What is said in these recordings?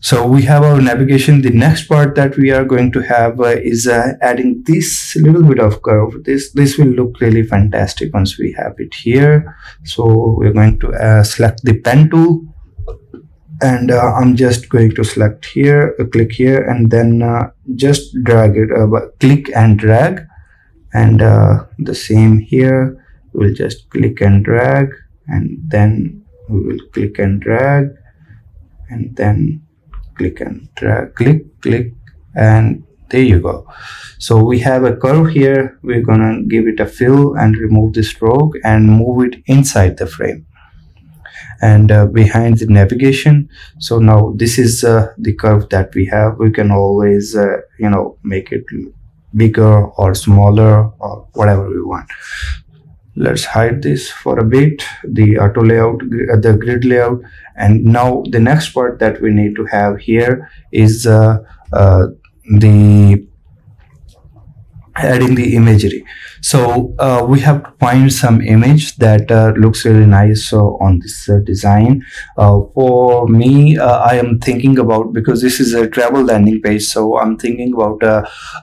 So we have our navigation. The next part that we are going to have is adding this little bit of curve. This will look really fantastic once we have it here. So we're going to select the pen tool, and I'm just going to select here, click here, and then just drag it, click and drag, and the same here. We'll just click and drag, and then we will click and drag, and then click and drag, click, and there you go. So we have a curve here. We're gonna give it a fill and remove the stroke and move it inside the frame and behind the navigation. So now this is the curve that we have. We can always make it bigger or smaller or whatever we want. Let's hide this for a bit, the auto layout, the grid layout. And now the next part that we need to have here is adding the imagery. So we have to find some image that looks really nice on this design. For me, I am thinking about, because this is a travel landing page, so I'm thinking about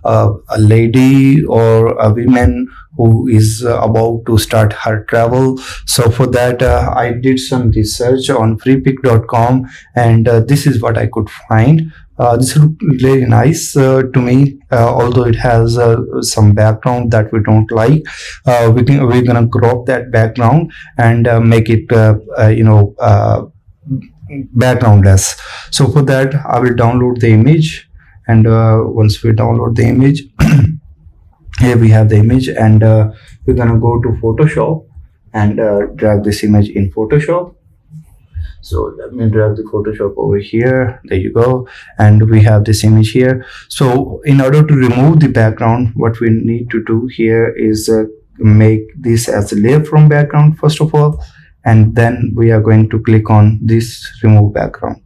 a lady or a woman who is about to start her travel. So for that I did some research on freepik.com, and this is what I could find. This looks really nice to me, although it has some background that we don't like. We're gonna crop that background and make it backgroundless. So for that I will download the image, and once we download the image here we have the image, and we're gonna go to Photoshop and drag this image in Photoshop. So let me drag the Photoshop over here. There you go. And we have this image here. So in order to remove the background, what we need to do here is make this as a layer from background first of all, and then we are going to click on this remove background.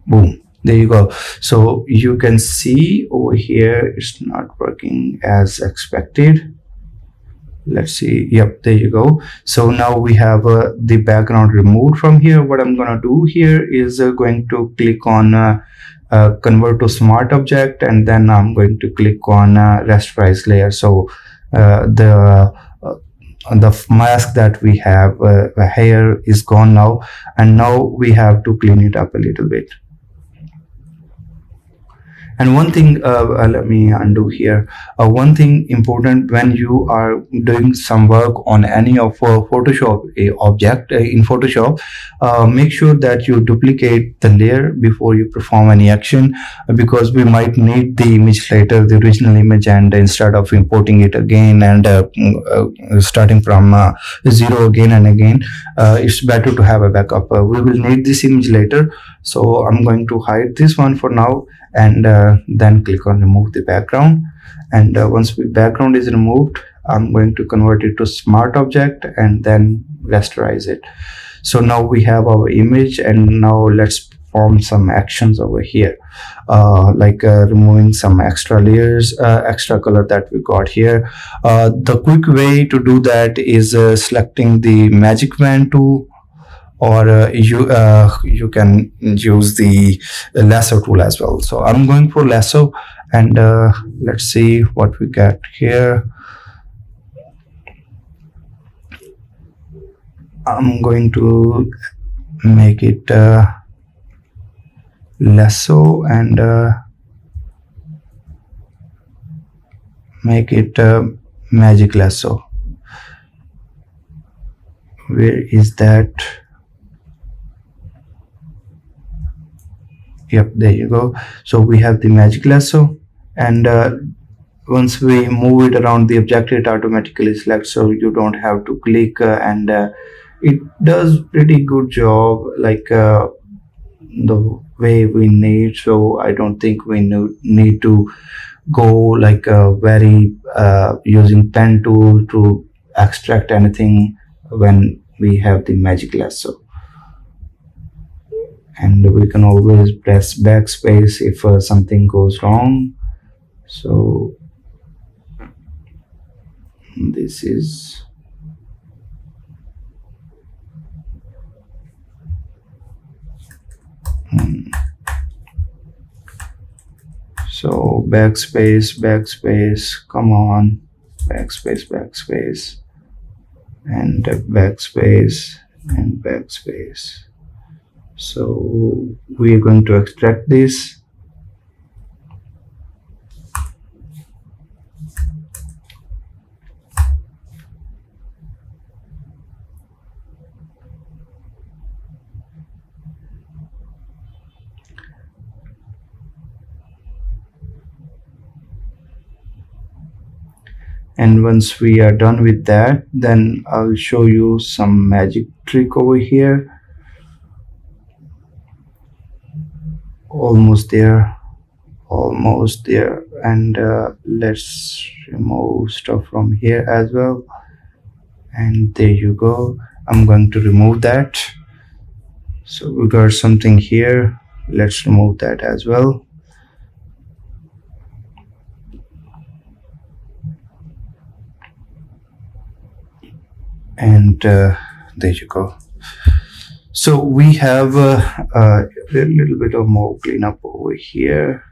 Boom. There you go. So you can see over here it's not working as expected. Let's see. Yep, there you go. So now we have the background removed from here. What I'm gonna do here is going to click on convert to smart object, and then I'm going to click on rasterize layer. So the mask that we have here is gone now, and now we have to clean it up a little bit. And one thing, let me undo here. One thing important when you are doing some work on any of Photoshop object in Photoshop, make sure that you duplicate the layer before you perform any action, because we might need the image later, the original image, and instead of importing it again and starting from zero again and again, it's better to have a backup. We will need this image later, so I'm going to hide this one for now, and then click on remove the background. And once the background is removed, I'm going to convert it to smart object and then rasterize it. So now we have our image, and now let's perform some actions over here, like removing some extra layers, extra color that we got here. The quick way to do that is selecting the magic wand tool, or you can use the lasso tool as well. So I'm going for lasso, and let's see what we get here. I'm going to make it lasso and make it magic lasso. Where is that? Yep, there you go. So we have the magic lasso, and once we move it around the object, it automatically selects, so you don't have to click, and it does pretty good job, like the way we need. So I don't think we need to go like very using pen tool to extract anything when we have the magic lasso. And we can always press backspace if something goes wrong. So this is So backspace, backspace, come on, backspace, backspace, and backspace, and backspace. So we are going to extract this. And once we are done with that, then I'll show you some magic trick over here. Almost there, almost there. And let's remove stuff from here as well. And there you go. I'm going to remove that. So we got something here. Let's remove that as well. And there you go. So we have a little bit of more cleanup over here.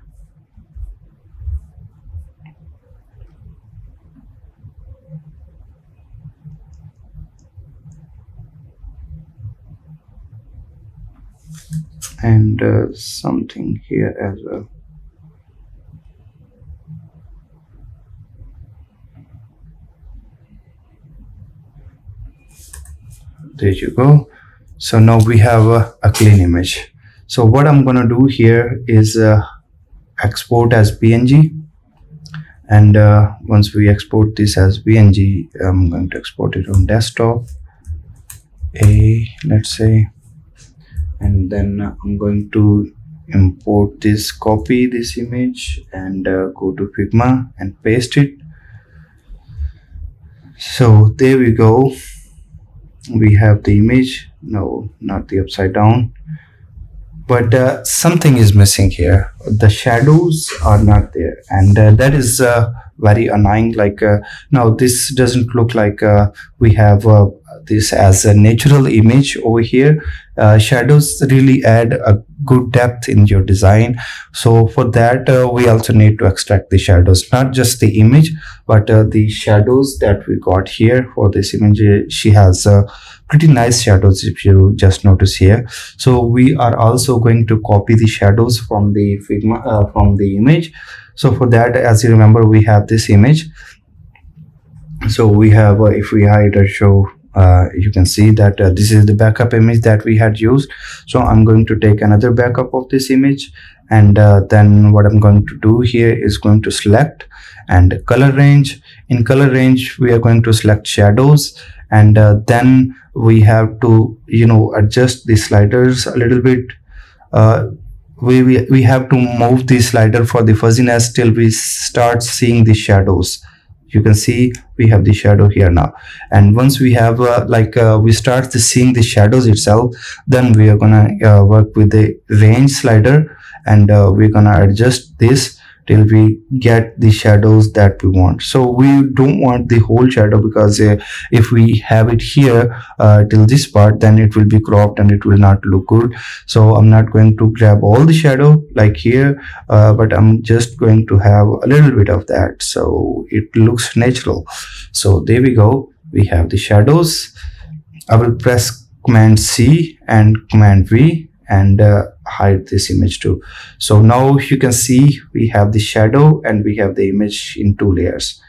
And something here as well. There you go. So now we have a clean image. So what I'm gonna do here is export as PNG. And once we export this as PNG, I'm going to export it on desktop, let's say. And then I'm going to import this, copy this image, and go to Figma and paste it. So there we go. We have the image. No, not the upside down, but something is missing here. The shadows are not there, and that is very annoying. Like now this doesn't look like we have this as a natural image over here. Shadows really add a good depth in your design. So for that we also need to extract the shadows, not just the image, but the shadows that we got here for this image. She has pretty nice shadows, if you just notice here. So we are also going to copy the shadows from the Figma from the image. So for that, as you remember, we have this image. So we have if we hide or show, you can see that this is the backup image that we had used. So I'm going to take another backup of this image, and then what I'm going to do here is going to select and color range. In color range we are going to select shadows, and then we have to adjust the sliders a little bit. We have to move the slider for the fuzziness till we start seeing the shadows. You can see we have the shadow here now, and once we have we start seeing the shadows itself, then we are gonna work with the range slider, and we're gonna adjust this till we get the shadows that we want. So we don't want the whole shadow, because if we have it here till this part, then it will be cropped and it will not look good. So I'm not going to grab all the shadow like here, but I'm just going to have a little bit of that so it looks natural. So there we go, we have the shadows. I will press Command C and Command V and hide this image too. So now you can see we have the shadow and we have the image in 2 layers.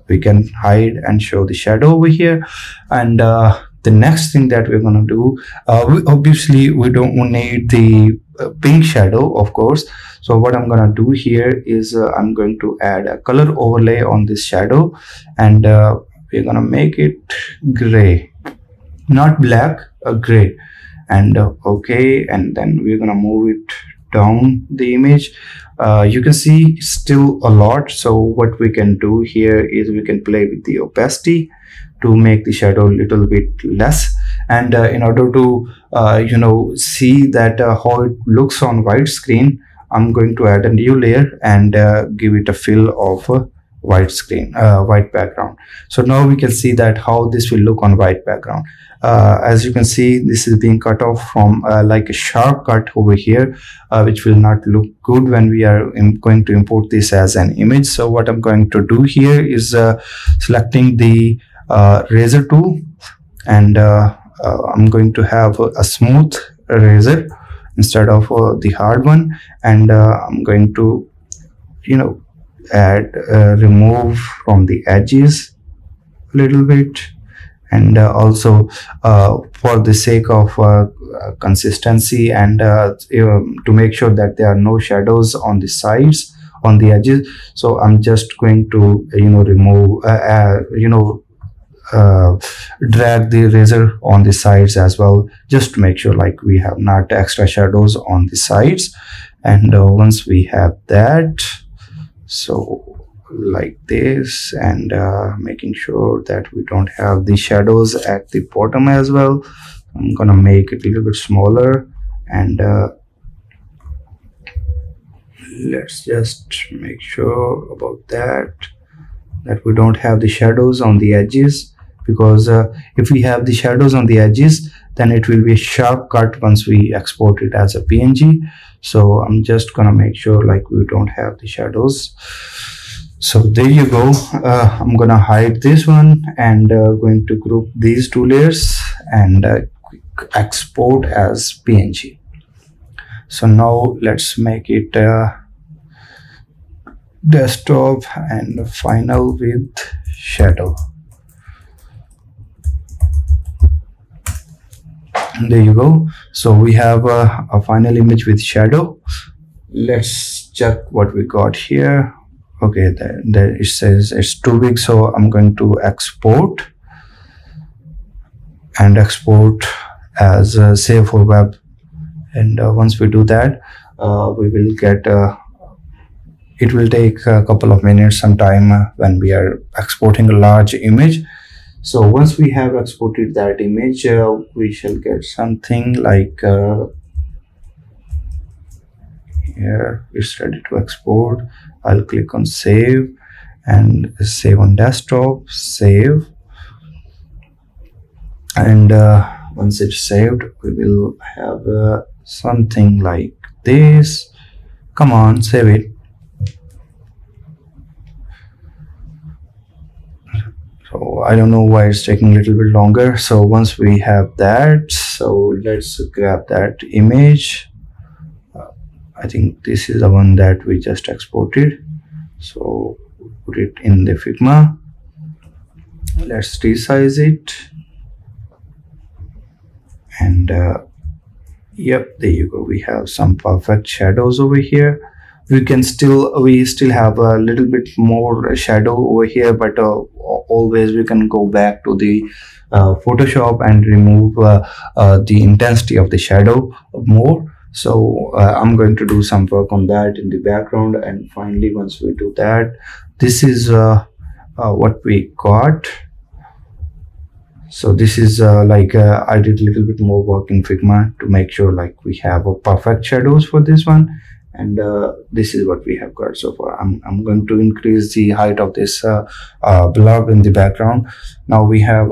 We can hide and show the shadow over here. And the next thing that we're going to do, obviously we don't need the pink shadow, of course. So what I'm going to do here is I'm going to add a color overlay on this shadow, and we're going to make it gray, not black, gray. And okay, and then we're gonna move it down the image. You can see still a lot. So what we can do here is we can play with the opacity to make the shadow a little bit less, and in order to see that how it looks on widescreen, I'm going to add a new layer and give it a fill of white background. So now we can see that how this will look on white background. As you can see, this is being cut off from like a sharp cut over here, which will not look good when we are going to import this as an image. So what I'm going to do here is selecting the razor tool, and I'm going to have a smooth razor instead of the hard one, and I'm going to add remove from the edges a little bit, and also for the sake of consistency and to make sure that there are no shadows on the sides, on the edges. So I'm just going to remove drag the razor on the sides as well, just to make sure like we have not extra shadows on the sides. And once we have that, so like this, and making sure that we don't have the shadows at the bottom as well, I'm gonna make it a little bit smaller, and let's just make sure about that we don't have the shadows on the edges, because if we have the shadows on the edges, then it will be a sharp cut once we export it as a PNG. So I'm just gonna make sure like we don't have the shadows. So there you go. I'm gonna hide this one, and going to group these two layers and export as PNG. So now let's make it desktop and final with shadow. There you go. So we have a final image with shadow. Let's check what we got here. Okay, there it says it's too big, so I'm going to export, and export as save for web. And once we do that, we will get it will take a couple of minutes sometime when we are exporting a large image. So once we have exported that image, we shall get something like here it's ready to export. I'll click on save and save on desktop, save, and once it's saved, we will have something like this. Come on, save it. So I don't know why it's taking a little bit longer. So once we have that, so let's grab that image. I think this is the one that we just exported. So put it in the Figma. Let's resize it. And yep, there you go. We have some perfect shadows over here. We still have a little bit more shadow over here, but always we can go back to the Photoshop and remove the intensity of the shadow more. So I'm going to do some work on that in the background, and finally once we do that, this is what we got. So this is like I did a little bit more work in Figma to make sure like we have a perfect shadows for this one, and this is what we have got so far. I'm going to increase the height of this blob in the background. Now we have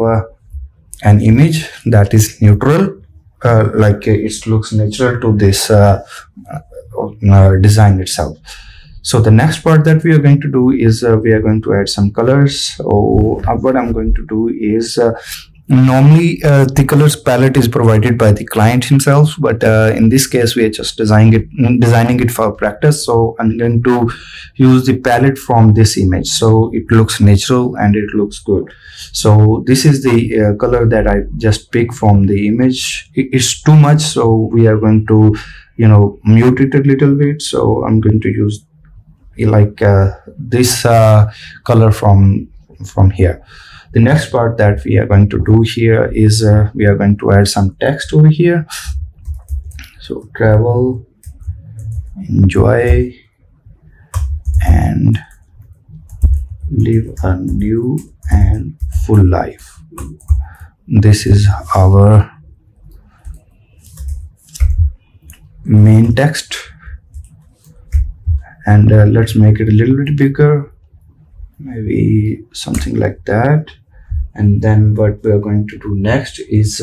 an image that is neutral, like it looks natural to this design itself. So the next part that we are going to do is we are going to add some colors. So what I'm going to do is normally the colors palette is provided by the client himself, but in this case we are just designing it for practice. So I'm going to use the palette from this image, so it looks natural and it looks good. So this is the color that I just picked from the image. It's too much, so we are going to mute it a little bit. So I'm going to use like this color from here. The next part that we are going to do here is we are going to add some text over here. So travel, enjoy, and live a new and full life. This is our main text, and let's make it a little bit bigger. maybe something like that. And then what we are going to do next is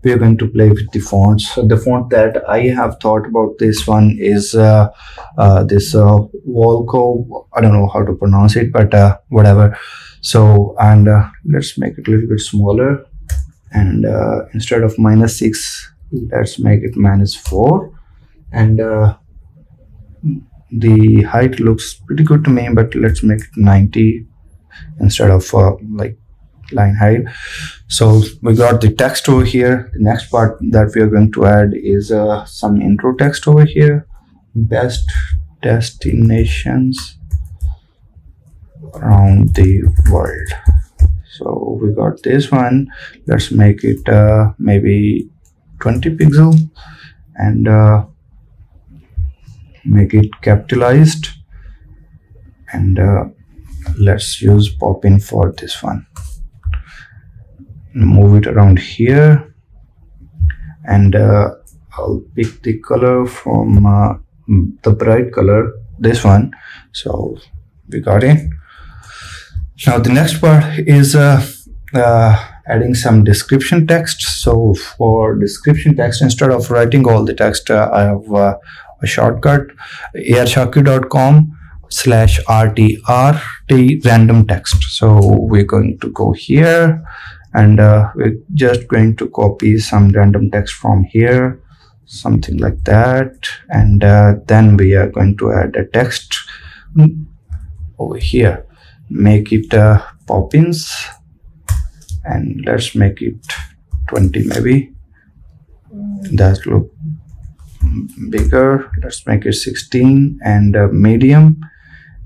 we are going to play with the fonts. So the font that I have thought about this one is this Volco. I don't know how to pronounce it, but whatever. So, and let's make it a little bit smaller, and instead of -6, let's make it -4. And the height looks pretty good to me, but let's make it 90 instead of like line height. So we got the text over here. The next part that we are going to add is some intro text over here. Best destinations around the world. So we got this one. Let's make it maybe 20 pixel, and make it capitalized, and let's use pop-in for this one. Move it around here, and I'll pick the color from the bright color, this one. So we got it. Now the next part is adding some description text. So for description text, instead of writing all the text, I have a shortcut, arshaki.com/rtrt random text. So we're going to go here, and we're just going to copy some random text from here, something like that. And then we are going to add a text over here, make it pop-ins, and let's make it 20 maybe. That look bigger. Let's make it 16, and medium,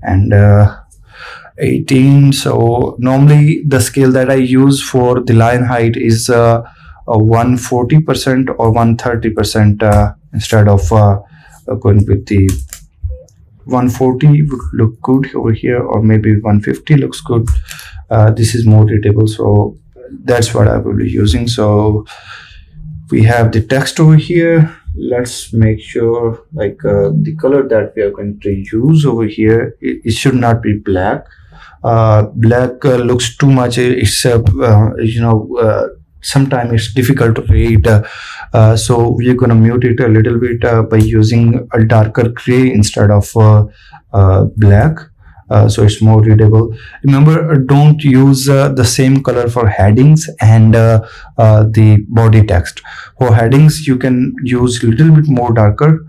and 18. So normally the scale that I use for the line height is 140% or 130%, instead of going with the 140 would look good over here, or maybe 150 looks good. This is more readable, so that's what I will be using. So we have the text over here. Let's make sure like the color that we are going to use over here, it should not be black. Black looks too much. It's sometimes it's difficult to read, so we're gonna mute it a little bit by using a darker gray instead of black, so it's more readable. Remember, don't use the same color for headings and the body text. For headings, you can use a little bit more darker,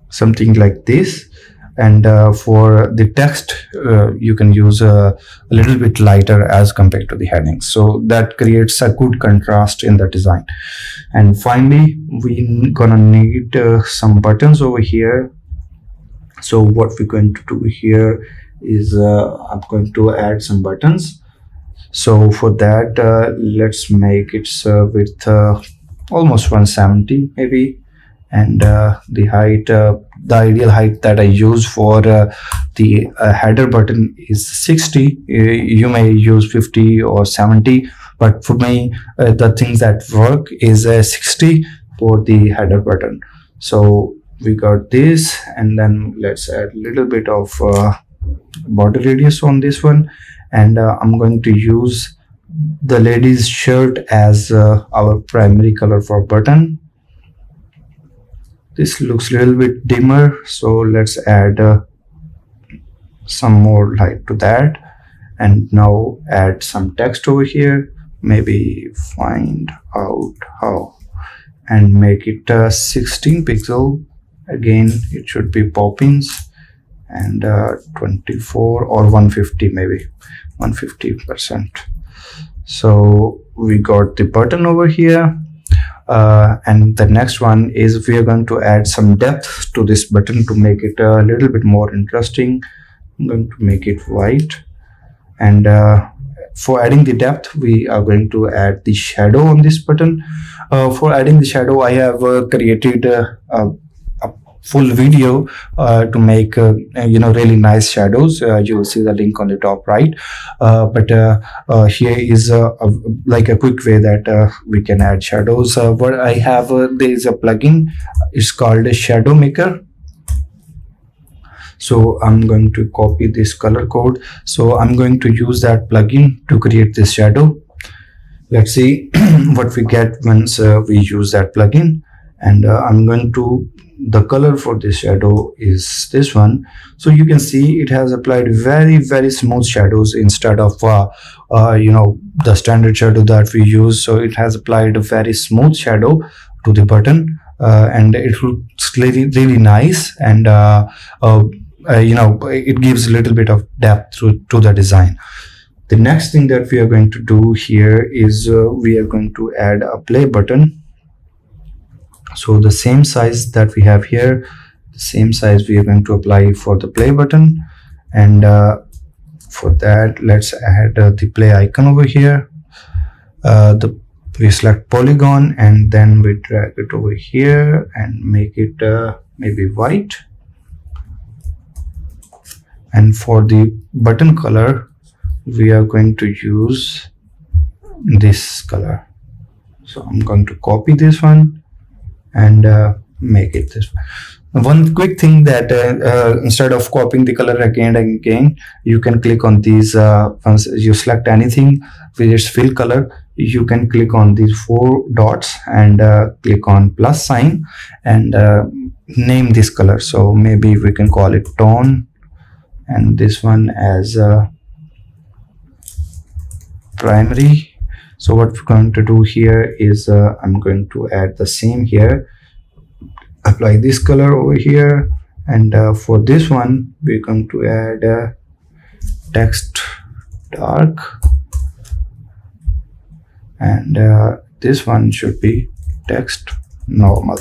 something like this. And for the text, you can use a little bit lighter as compared to the headings. So that creates a good contrast in the design. And finally, we're gonna need some buttons over here. So what we're going to do here is I'm going to add some buttons. So for that, let's make it with almost 170 maybe. And the height, the ideal height that I use for the header button is 60. You may use 50 or 70, but for me, the things that work is 60 for the header button. So we got this, and then let's add a little bit of border radius on this one, and I'm going to use the lady's shirt as our primary color for button. This looks a little bit dimmer, so let's add some more light to that. And now add some text over here, maybe find out how, and make it 16 pixel. Again, it should be pop-ins, and 24 or 150 maybe, 150%. So we got the button over here. And the next one is we are going to add some depth to this button to make it a little bit more interesting. I'm going to make it white, and for adding the depth, we are going to add the shadow on this button. For adding the shadow, I have created a full video to make really nice shadows. You will see the link on the top right, but here is like a quick way that we can add shadows. What I have, there is a plugin, it's called a Shadow Maker. So I'm going to copy this color code. So I'm going to use that plugin to create this shadow. Let's see what we get once we use that plugin. And I'm going to, the color for this shadow is this one. So you can see it has applied very smooth shadows instead of the standard shadow that we use. So it has applied a very smooth shadow to the button, and it looks really nice, and it gives a little bit of depth to the design. The next thing that we are going to do here is we are going to add a play button. So the same size that we have here, the same size we are going to apply for the play button. And for that, let's add the play icon over here. We select polygon, and then we drag it over here and make it maybe white. And for the button color, we are going to use this color. So I'm going to copy this one and make it this one. One quick thing that instead of copying the color again and again, you can click on these. Once you select anything with its fill color, you can click on these 4 dots and click on plus sign and name this color. So maybe we can call it tone, and this one as primary. So what we're going to do here is I'm going to add the same here, apply this color over here, and for this one we're going to add text dark, and this one should be text normal.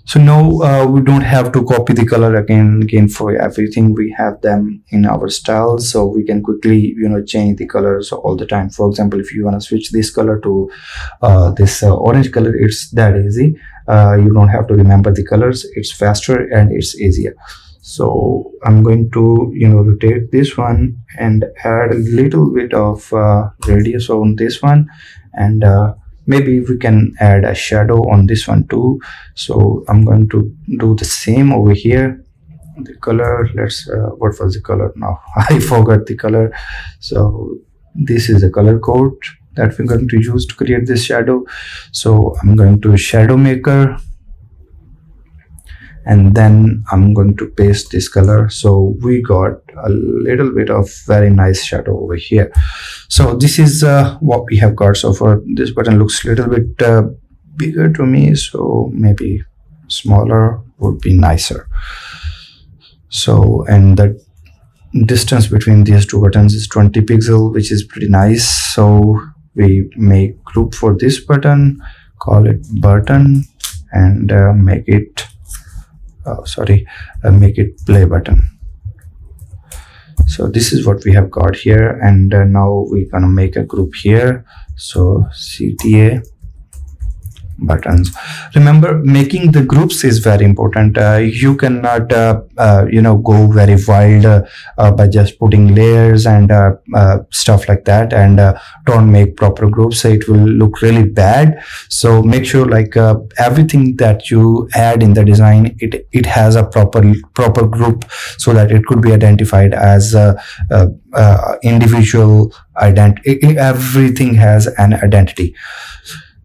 So now we don't have to copy the color again for everything. We have them in our styles, so we can quickly change the colors all the time. For example, if you want to switch this color to this orange color, it's that easy. You don't have to remember the colors. It's faster and it's easier. So I'm going to rotate this one and add a little bit of radius on this one, and maybe we can add a shadow on this one too. So I'm going to do the same over here. The color, let's what was the color now? I forgot the color. So this is the color code that we're going to use to create this shadow. So I'm going to shadow maker, and then I'm going to paste this color. So we got a little bit of very nice shadow over here. So this is what we have got so far. This button looks a little bit bigger to me, so maybe smaller would be nicer. So, and the distance between these two buttons is 20 pixels, which is pretty nice. So we make group for this button, call it button, and make it make it play button. So this is what we have got here, and now we're gonna make a group here. So CTA buttons. Remember, making the groups is very important. You cannot go very wild by just putting layers and stuff like that, and don't make proper groups. It will look really bad. So make sure everything that you add in the design, it has a proper group, so that it could be identified as individual identity. Everything has an identity.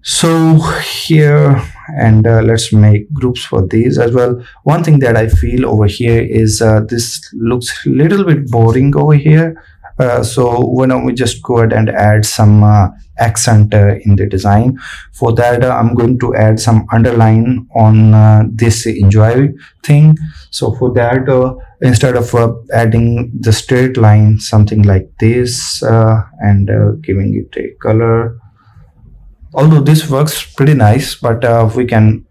So here, and let's make groups for these as well. One thing that I feel over here is this looks a little bit boring over here. So why don't we just go ahead and add some accent in the design. For that, I'm going to add some underline on this enjoy thing. So for that, instead of adding the straight line, something like this, and giving it a color. Although this works pretty nice, but we can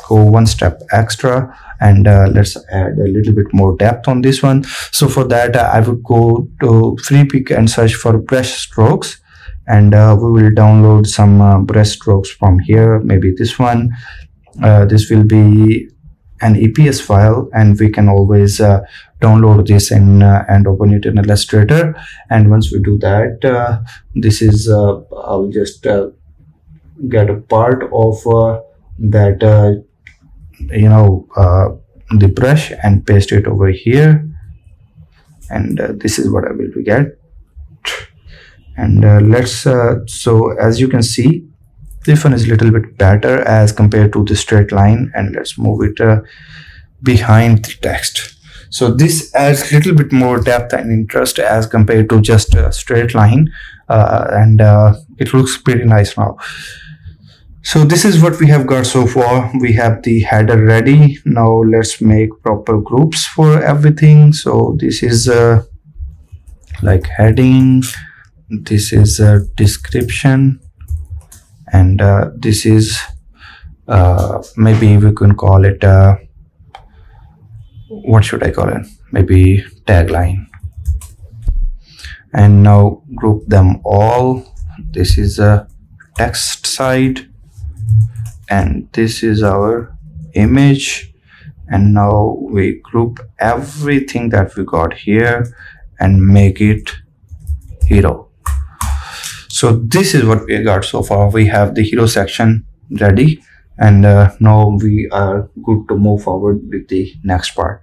go one step extra, and let's add a little bit more depth on this one. So for that, I would go to Freepik and search for brush strokes, and we will download some brush strokes from here. Maybe this one. This will be an EPS file, and we can always download this and open it in Illustrator. And once we do that, this is I'll just get a part of that the brush and paste it over here. and this is what I will get. And let's so as you can see, this one is a little bit better as compared to the straight line, and let's move it behind the text. So this adds a little bit more depth and interest as compared to just a straight line, and it looks pretty nice now. So this is what we have got so far. We have the header ready. Now let's make proper groups for everything. So this is like heading, this is a description, and this is maybe we can call it what should I call it, maybe tagline. And now group them all. This is a text side, and this is our image, and now we group everything that we got here and make it hero. So this is what we got so far. We have the hero section ready, and now we are good to move forward with the next part.